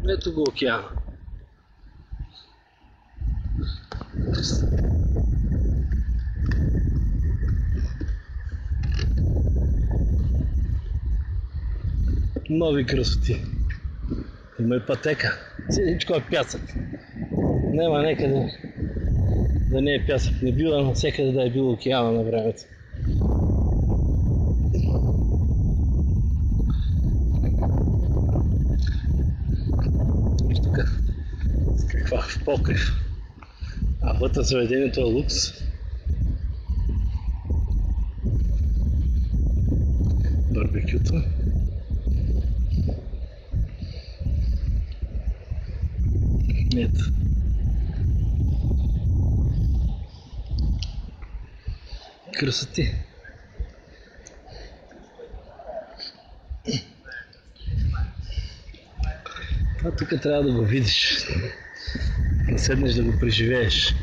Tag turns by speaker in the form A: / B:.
A: Ето го океана. Нови красоти. Има и пътека. Всичко е пясък. Няма некъде да не е пясък. Не бива навсякъде да е бил океана на времето. Тук каква в покрив. А вътре заведението е лукс. Барбекюто. Ето. Красоти. Това тук трябва да го видиш. Да седнеш да го преживееш.